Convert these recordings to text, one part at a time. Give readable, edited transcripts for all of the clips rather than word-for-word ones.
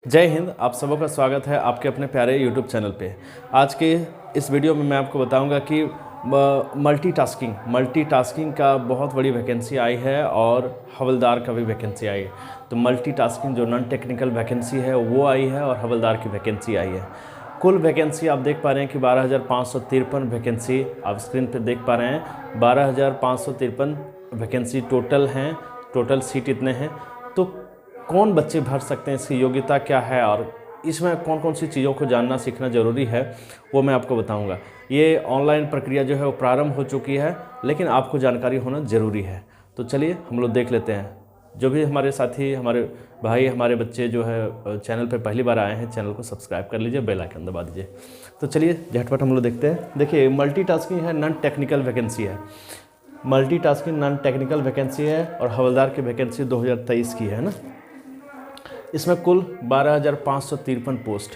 जय हिंद। आप सबों का स्वागत है आपके अपने प्यारे यूट्यूब चैनल पे। आज के इस वीडियो में मैं आपको बताऊंगा कि मल्टीटास्किंग का बहुत बड़ी वैकेंसी आई है और हवलदार का भी वैकेंसी आई है। तो मल्टीटास्किंग जो नॉन टेक्निकल वैकेंसी है वो आई है और हवलदार की वैकेंसी आई है। कुल वैकेंसी आप देख पा रहे हैं कि 12,553 वैकेंसी आप स्क्रीन पर देख पा रहे हैं। 12,553 वैकेंसी टोटल हैं। टोटल सीट इतने हैं। तो कौन बच्चे भर सकते हैं, इसकी योग्यता क्या है और इसमें कौन कौन सी चीज़ों को जानना सीखना ज़रूरी है वो मैं आपको बताऊंगा। ये ऑनलाइन प्रक्रिया जो है वो प्रारंभ हो चुकी है, लेकिन आपको जानकारी होना ज़रूरी है। तो चलिए हम लोग देख लेते हैं। जो भी हमारे साथी, हमारे भाई, हमारे बच्चे जो है चैनल पे पहली बार आए हैं, चैनल को सब्सक्राइब कर लीजिए, बेल आइकन दबा दीजिए। तो चलिए झटपट हम लोग देखते हैं। देखिए, मल्टीटास्किंग है, नॉन टेक्निकल वैकेंसी है। मल्टीटास्किंग नॉन टेक्निकल वैकेंसी है और हवलदार की वैकेंसी 2023 की है ना। इसमें कुल 12,553 पोस्ट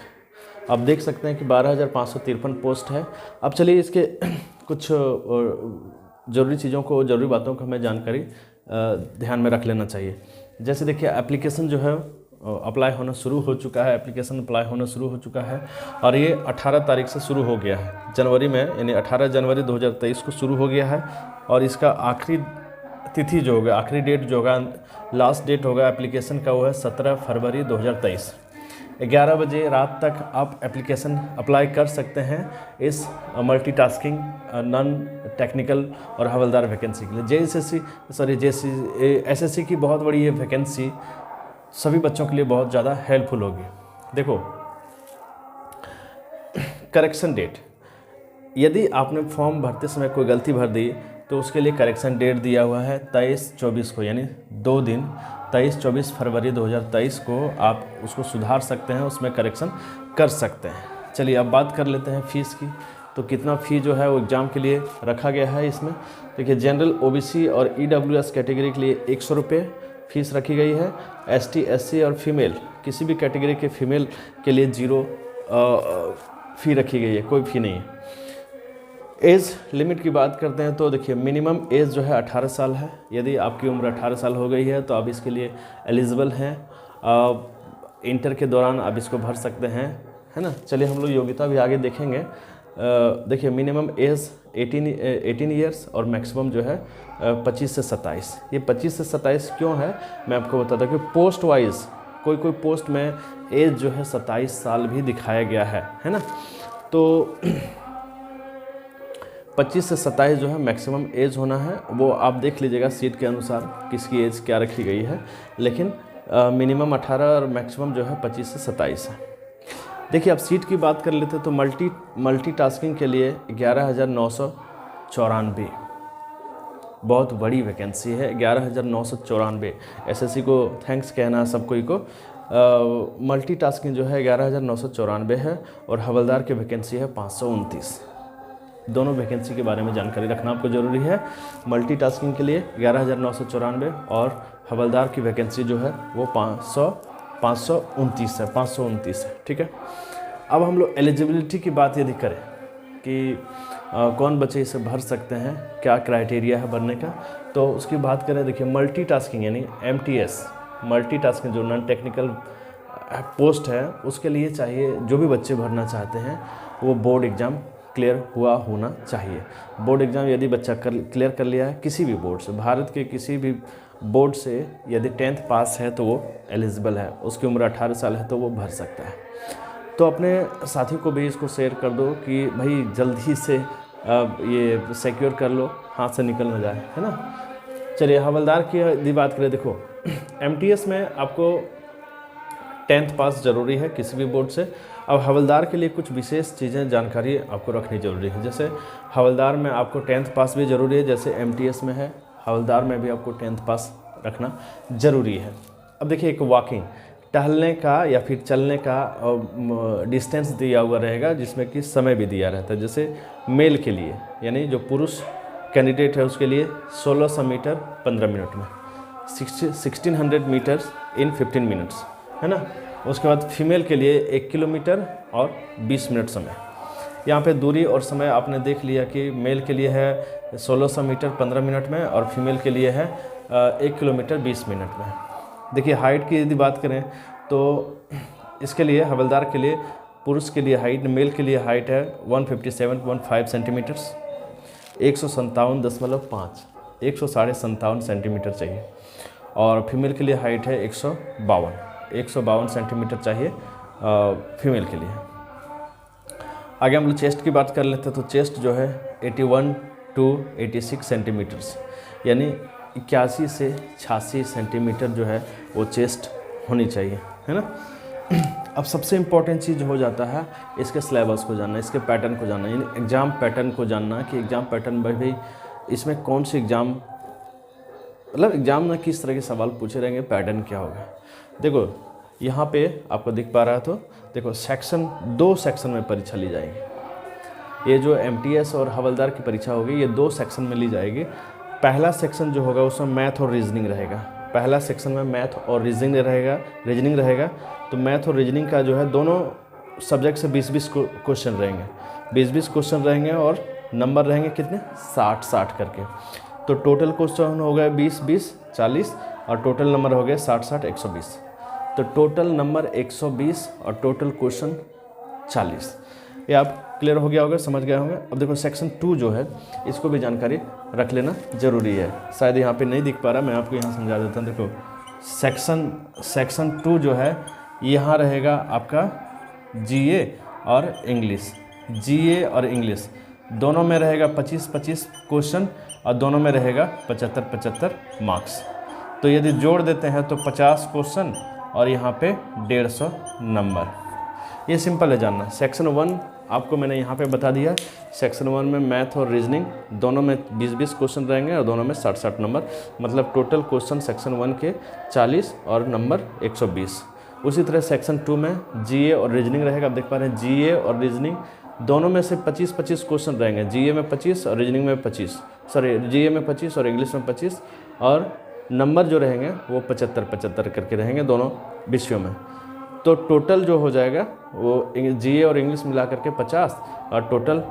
आप देख सकते हैं कि 12,553 पोस्ट है। अब चलिए इसके कुछ ज़रूरी चीज़ों को, ज़रूरी बातों को हमें जानकारी ध्यान में रख लेना चाहिए। जैसे देखिए, एप्लीकेशन जो है अप्लाई होना शुरू हो चुका है। एप्लीकेशन अप्लाई होना शुरू हो चुका है और ये 18 तारीख से शुरू हो गया है, जनवरी में, यानी 18 जनवरी 2023 को शुरू हो गया है। और इसका आखिरी तिथि जो होगा, आखिरी डेट जो होगा, लास्ट डेट होगा एप्लीकेशन का, वो है 17 फरवरी 2023। 11 बजे रात तक आप एप्लीकेशन अप्लाई कर सकते हैं इस मल्टीटास्किंग नॉन टेक्निकल और हवलदार वैकेंसी के लिए। एसएससी की बहुत बड़ी ये वैकेंसी सभी बच्चों के लिए बहुत ज़्यादा हेल्पफुल होगी। देखो, करेक्शन डेट, यदि आपने फॉर्म भरते समय कोई गलती भर दी तो उसके लिए करेक्शन डेट दिया हुआ है 23-24 को, यानी 2 दिन 23-24 फरवरी 2023 को आप उसको सुधार सकते हैं, उसमें करेक्शन कर सकते हैं। चलिए अब बात कर लेते हैं फ़ीस की। तो कितना फ़ी जो है वो एग्ज़ाम के लिए रखा गया है इसमें। देखिए, जनरल, ओबीसी और ईडब्ल्यूएस कैटेगरी के लिए 100 रुपये फ़ीस रखी गई है। एसटी, एससी और फीमेल, किसी भी कैटेगरी के फीमेल के लिए 0 फ़ी रखी गई है, कोई फ़ी नहीं है। एज लिमिट की बात करते हैं तो देखिए, मिनिमम एज जो है 18 साल है। यदि आपकी उम्र 18 साल हो गई है तो आप इसके लिए एलिजिबल हैं। इंटर के दौरान आप इसको भर सकते हैं, है ना। चलिए हम लोग योग्यता भी आगे देखेंगे। देखिए, मिनिमम एज 18 ईयर्स और मैक्सिमम जो है 25 से 27। ये 25 से 27 क्यों है मैं आपको बताता हूँ कि पोस्ट वाइज कोई पोस्ट में एज जो है 27 साल भी दिखाया गया है ना। तो 25 से 27 जो है मैक्सिमम एज होना है। वो आप देख लीजिएगा सीट के अनुसार किसकी एज क्या रखी गई है, लेकिन मिनिमम 18 और मैक्सिमम जो है 25 से 27 है। देखिए, अब सीट की बात कर लेते हैं तो मल्टीटास्किंग के लिए 11,994, बहुत बड़ी वैकेंसी है। 11,994 एसएससी को थैंक्स कहना सब कोई को। मल्टीटास्किंग जो है 11,994 है और हवलदार की वैकेंसी है 529। दोनों वैकेंसी के बारे में जानकारी रखना आपको ज़रूरी है। मल्टीटास्किंग के लिए 11,994 और हवलदार की वैकेंसी जो है वो 529 है। ठीक है। अब हम लोग एलिजिबिलिटी की बात यदि करें कि कौन बच्चे इसे भर सकते हैं, क्या क्राइटेरिया है भरने का, तो उसकी बात करें। देखिए, मल्टीटास्किंग यानी MTS, मल्टीटास्किंग जो नॉन टेक्निकल पोस्ट है, उसके लिए चाहिए, जो भी बच्चे भरना चाहते हैं वो बोर्ड एग्ज़ाम क्लियर हुआ होना चाहिए। बोर्ड एग्ज़ाम यदि बच्चा क्लियर कर लिया है किसी भी बोर्ड से, भारत के किसी भी बोर्ड से, यदि 10th पास है तो वो एलिजिबल है, उसकी उम्र 18 साल है तो वो भर सकता है। तो अपने साथी को भी इसको शेयर कर दो कि भाई जल्दी से ये सिक्योर कर लो, हाथ से निकल ना जाए, है ना। चलिए, हवलदार की यदि बात करें, देखो MTS में आपको 10th पास ज़रूरी है किसी भी बोर्ड से। अब हवलदार के लिए कुछ विशेष चीज़ें, जानकारी आपको रखनी ज़रूरी है। जैसे हवलदार में आपको 10th पास भी ज़रूरी है, जैसे MTS में है, हवलदार में भी आपको 10th पास रखना ज़रूरी है। अब देखिए, एक वॉकिंग, टहलने का या फिर चलने का डिस्टेंस दिया हुआ रहेगा, जिसमें कि समय भी दिया रहता है। जैसे मेल के लिए, यानी जो पुरुष कैंडिडेट है उसके लिए 1600 मीटर 15 मिनट में, 1600 मीटर्स इन 15 मिनट्स, है ना। उसके बाद फीमेल के लिए 1 किलोमीटर और 20 मिनट समय। यहाँ पे दूरी और समय आपने देख लिया कि मेल के लिए है 1600 मीटर 15 मिनट में और फीमेल के लिए है 1 किलोमीटर 20 मिनट में। देखिए, हाइट की यदि बात करें तो इसके लिए हवलदार के लिए पुरुष के लिए हाइट, मेल के लिए हाइट है 157.5 सेंटीमीटर्स, 157.5, 157 सेंटीमीटर चाहिए। और फीमेल के लिए हाइट है 152 सेंटीमीटर चाहिए फीमेल के लिए। आगे हम लोग चेस्ट की बात कर लेते हैं, तो चेस्ट जो है 81 to 86 सेंटीमीटर्स, यानी 81 से 86 सेंटीमीटर जो है वो चेस्ट होनी चाहिए, है ना। अब सबसे इम्पॉर्टेंट चीज़ हो जाता है इसके सिलेबस को जानना, इसके पैटर्न को जानना, यानी एग्ज़ाम पैटर्न को जानना कि एग्ज़ाम पैटर्न में भी इसमें कौन सी एग्ज़ाम, मतलब एग्ज़ाम में किस तरह के सवाल पूछे रहेंगे, पैटर्न क्या होगा। देखो यहाँ पे आपको दिख पा रहा है, तो देखो सेक्शन 2 सेक्शन में परीक्षा ली जाएगी। ये जो MTS और हवलदार की परीक्षा होगी ये 2 सेक्शन में ली जाएगी। पहला सेक्शन जो होगा उसमें मैथ और रीजनिंग रहेगा। पहला सेक्शन में मैथ और रीजनिंग रहेगा। तो मैथ और रीजनिंग का जो है दोनों सब्जेक्ट से 20-20 क्वेश्चन रहेंगे, 20-20 क्वेश्चन रहेंगे और नंबर रहेंगे कितने, 60-60 करके। तो टोटल क्वेश्चन हो गए 20-20 40 और टोटल नंबर हो गए 60-60 120। तो टोटल नंबर 120 और टोटल क्वेश्चन 40। ये आप क्लियर हो गया होगा, समझ गए होंगे। अब देखो सेक्शन 2 जो है इसको भी जानकारी रख लेना ज़रूरी है। शायद यहाँ पे नहीं दिख पा रहा, मैं आपको यहाँ समझा देता हूँ। देखो सेक्शन 2 जो है यहाँ रहेगा आपका GA और इंग्लिश दोनों में रहेगा 25-25 क्वेश्चन और दोनों में रहेगा 75-75 मार्क्स। तो यदि जोड़ देते हैं तो 50 क्वेश्चन और यहाँ पे 150 नंबर। ये सिंपल है जानना। सेक्शन 1 आपको मैंने यहाँ पे बता दिया। सेक्शन 1 में मैथ और रीजनिंग दोनों में 20-20 क्वेश्चन रहेंगे और दोनों में 60-60 नंबर, मतलब टोटल क्वेश्चन सेक्शन 1 के 40 और नंबर 120। उसी तरह सेक्शन 2 में GA और रीजनिंग रहेगा। आप देख पा रहे हैं GA और रीजनिंग दोनों में से 25-25 क्वेश्चन रहेंगे। GA में 25 और रीजनिंग में 25, GA में 25 और इंग्लिश में 25, और नंबर जो रहेंगे वो 75-75 करके रहेंगे दोनों विषयों में। तो टोटल जो हो जाएगा वो GA और इंग्लिश मिला करके 50 और टोटल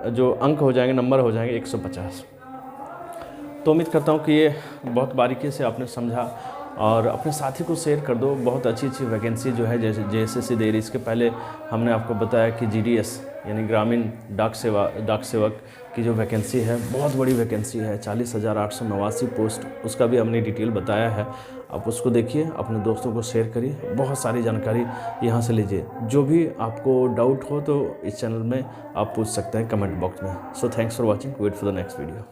जो अंक हो जाएंगे, नंबर हो जाएंगे 150। तो उम्मीद करता हूँ कि ये बहुत बारीकी से आपने समझा और अपने साथी को शेयर कर दो। बहुत अच्छी वैकेंसी जो है जैसे JSSC दे रही। इसके पहले हमने आपको बताया कि GDS यानी ग्रामीण डाक सेवक की जो वैकेंसी है बहुत बड़ी वैकेंसी है, 40,889 पोस्ट, उसका भी हमने डिटेल बताया है। आप उसको देखिए, अपने दोस्तों को शेयर करिए, बहुत सारी जानकारी यहाँ से लीजिए। जो भी आपको डाउट हो तो इस चैनल में आप पूछ सकते हैं कमेंट बॉक्स में। So thanks for watching, wait for the next video.